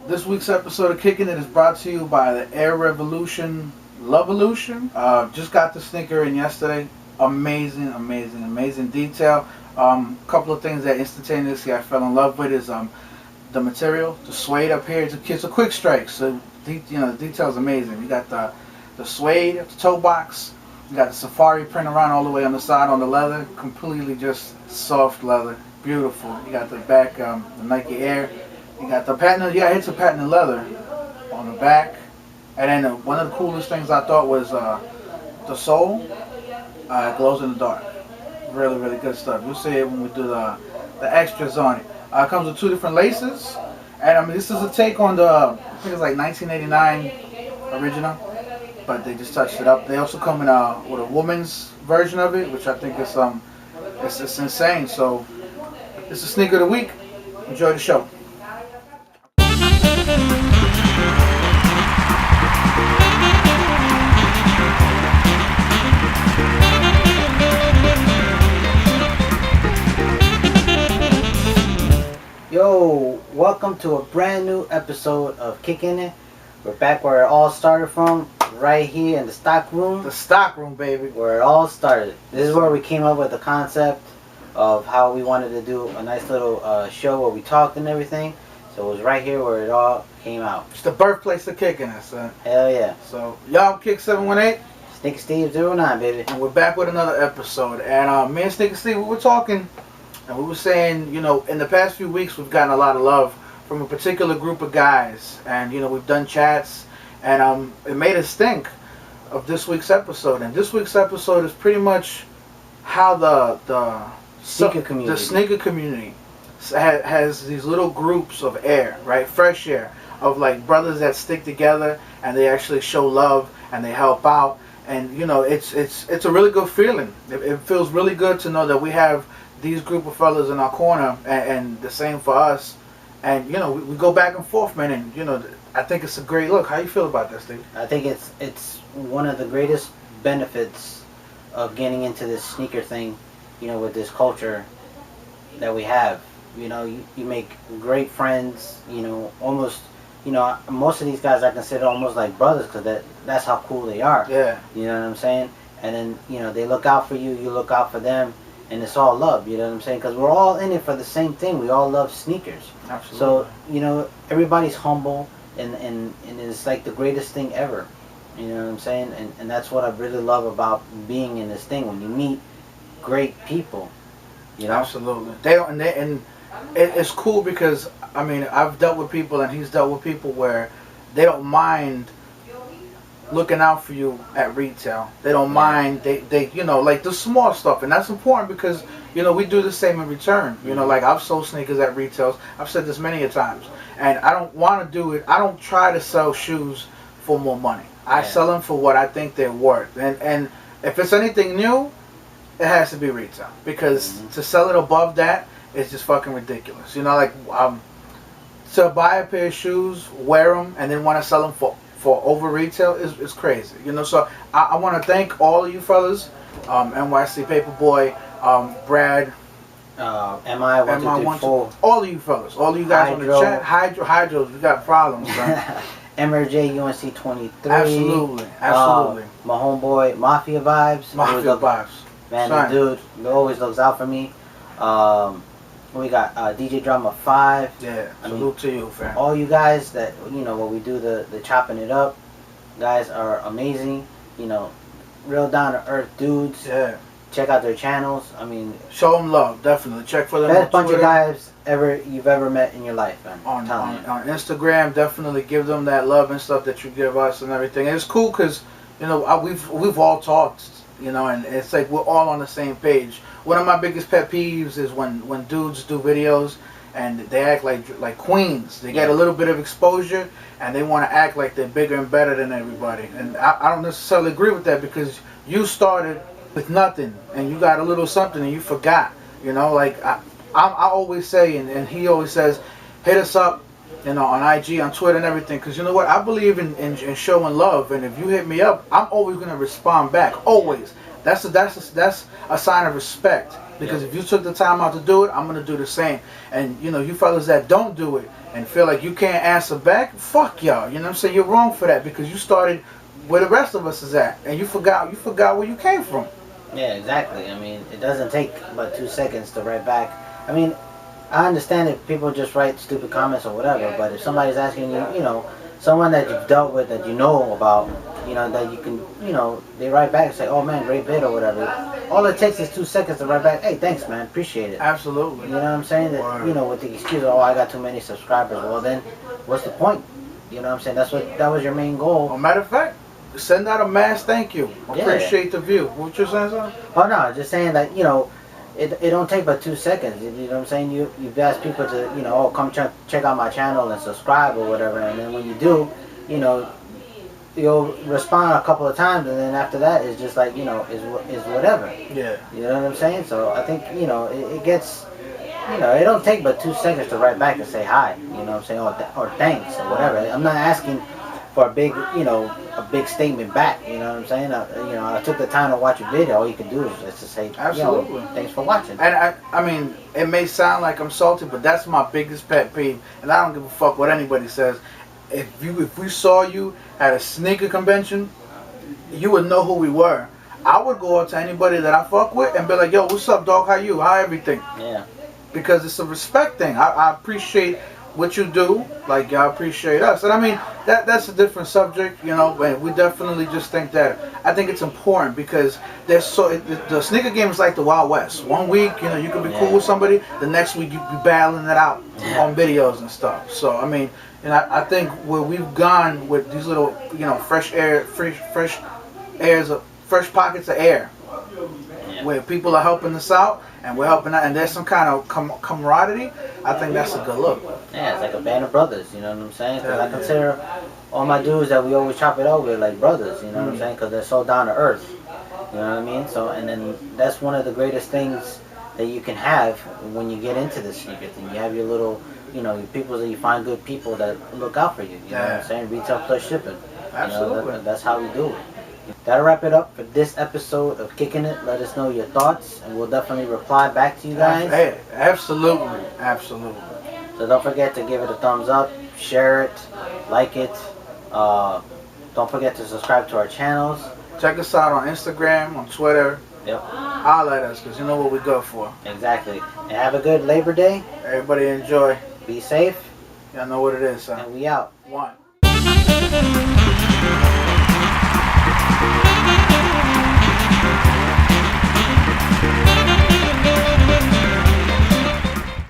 This week's episode of Kickin' It is brought to you by the Air Revolution Loveolution. Just got the sneaker in yesterday. Amazing detail. Couple of things that instantaneously I fell in love with is the material, the suede up here. It's a quick strike, so the detail's amazing. You got the suede, the toe box. You got the safari print around all the way on the side on the leather, completely just soft leather, beautiful. You got the back, the Nike Air. You got the patent, it's a patent leather on the back. And then one of the coolest things I thought was the sole. It glows in the dark. Really good stuff. You'll see it when we do the extras on it. It comes with two different laces. And I mean, this is a take on the, I think it's like 1989 original, but they just touched it up. They also come in with a woman's version of it, which I think is it's insane. So it's a sneaker of the week. Enjoy the show. Yo, welcome to a brand new episode of Kickin' It. We're back where it all started from, right here in the stock room. The stock room, baby. Where it all started. This is where we came up with the concept of how we wanted to do a nice little show where we talked and everything. So it was right here where it all came out. It's the birthplace of Kickin' It, son. Hell yeah. So, y'all, Kick 718. Sneaker Steve 09, baby. And we're back with another episode. And me and Sneaker Steve, we were talking, and we were saying, in the past few weeks, we've gotten a lot of love from a particular group of guys. And, we've done chats, and it made us think of this week's episode. And this week's episode is pretty much how the sneaker community has these little groups of air, right? Fresh air, of like brothers that stick together and they actually show love and they help out. And it's a really good feeling. It feels really good to know that we have these group of fellas in our corner, and the same for us. And we go back and forth, man. And I think it's a great look. How you feel about this, Steve? I think it's one of the greatest benefits of getting into this sneaker thing, with this culture that we have. You make great friends, almost, most of these guys I consider almost like brothers because that's how cool they are. Yeah. You know what I'm saying? And then, they look out for you, you look out for them, and it's all love, you know what I'm saying? Because we're all in it for the same thing. We all love sneakers. Absolutely. So, everybody's humble, and it's like the greatest thing ever. You know what I'm saying? And that's what I really love about being in this thing, when you meet great people, Absolutely. It's cool because, I've dealt with people and he's dealt with people where they don't mind looking out for you at retail. They don't mind, they like the small stuff. And that's important because, we do the same in return. Like I've sold sneakers at retails. I've said this many a times. And I don't want to do it. I don't try to sell shoes for more money. I sell them for what I think they're worth. And if it's anything new, it has to be retail. Because to sell it above that, it's just fucking ridiculous. To buy a pair of shoes, wear them, and then want to sell them for over retail is crazy. So I want to thank all of you fellas, NYC Paperboy, Brad, MI124, all of you fellas, all of you guys Hydro. on the chat. Hydros, we got problems, man. MRJ UNC 23. Absolutely. My homeboy Mafia Vibes. Man, Son. the dude always looks out for me. We got DJ Drama 5. Yeah, salute to you, fam. All you guys that, when we do the chopping it up, guys are amazing. Real down to earth dudes. Yeah. Check out their channels. Show them love, definitely. Check for them best on bunch Twitter. of guys you've ever met in your life, man. On Instagram, definitely give them that love and stuff that you give us and everything. And it's cool because, we've all talked, and it's like we're all on the same page. One of my biggest pet peeves is when dudes do videos and they act like queens. They get a little bit of exposure and they want to act like they're bigger and better than everybody. And I don't necessarily agree with that because you started with nothing and you got a little something and you forgot. I always say, and he always says, hit us up, on IG, on Twitter and everything. Because you know what? I believe in showing love. And if you hit me up, I'm always going to respond back. Always. That's a sign of respect. Because if you took the time out to do it, I'm gonna do the same. And you fellas that don't do it and feel like you can't answer back, fuck y'all. You know what I'm saying? You're wrong for that because you started where the rest of us is at, and you forgot where you came from. Yeah, exactly. I mean, it doesn't take but 2 seconds to write back. I mean, I understand if people just write stupid comments or whatever, but if somebody's asking you, someone that you've dealt with, that you know about, that you can, they write back and say, oh man, great vid or whatever. All it takes is 2 seconds to write back, hey, thanks man, appreciate it. Absolutely. You know what I'm saying? That, with the excuse, oh, I got too many subscribers. Well then, what's the point? You know what I'm saying? That was your main goal. Well, matter of fact, send out a mass thank you. Appreciate the view. What you saying, son? Oh no, just saying that, it don't take but 2 seconds. You know what I'm saying? You've asked people to, oh, come check out my channel and subscribe or whatever, and then when you do, you'll respond a couple of times, and then after that, it's just like, is whatever. Yeah. You know what I'm saying? So I think, it gets, it don't take but 2 seconds to write back and say hi. You know what I'm saying? Or thanks or whatever. I'm not asking for a big statement back. You know what I'm saying? I took the time to watch a video. All you can do is just to say, absolutely, thanks for watching. And I mean, it may sound like I'm salty, but that's my biggest pet peeve, and I don't give a fuck what anybody says. If we saw you at a sneaker convention, you would know who we were. I would go up to anybody that I fuck with and be like, yo, what's up, dog? How you? How everything? Yeah. Because it's a respect thing. I appreciate what you do, like y'all appreciate us. And I mean, that's a different subject, but we definitely just think that, I think it's important because the sneaker game is like the Wild West. One week, you can be cool with somebody, the next week you be battling it out on videos and stuff. So, I mean, I think where we've gone with these little, fresh pockets of air, where people are helping us out, and we're helping out, and there's some kind of camaraderie, I think that's a good look. Yeah, it's like a band of brothers, you know what I'm saying? Because I consider all my dudes that we always chop it over like brothers, you know what I'm saying? Because they're so down to earth, you know what I mean? So, and then that's one of the greatest things that you can have when you get into this sneaker thing. You have your little, your people that you find good people that look out for you, you know what I'm saying? Retail plus shipping. Absolutely. That's how we do it. That'll wrap it up for this episode of Kicking It. Let us know your thoughts, and we'll definitely reply back to you guys. Hey, absolutely. So don't forget to give it a thumbs up, share it, like it. Don't forget to subscribe to our channels. Check us out on Instagram, on Twitter. Yep. Holla at us, because you know what we go for. Exactly. And have a good Labor Day. Everybody enjoy. Be safe. Y'all know what it is, son. And we out. One.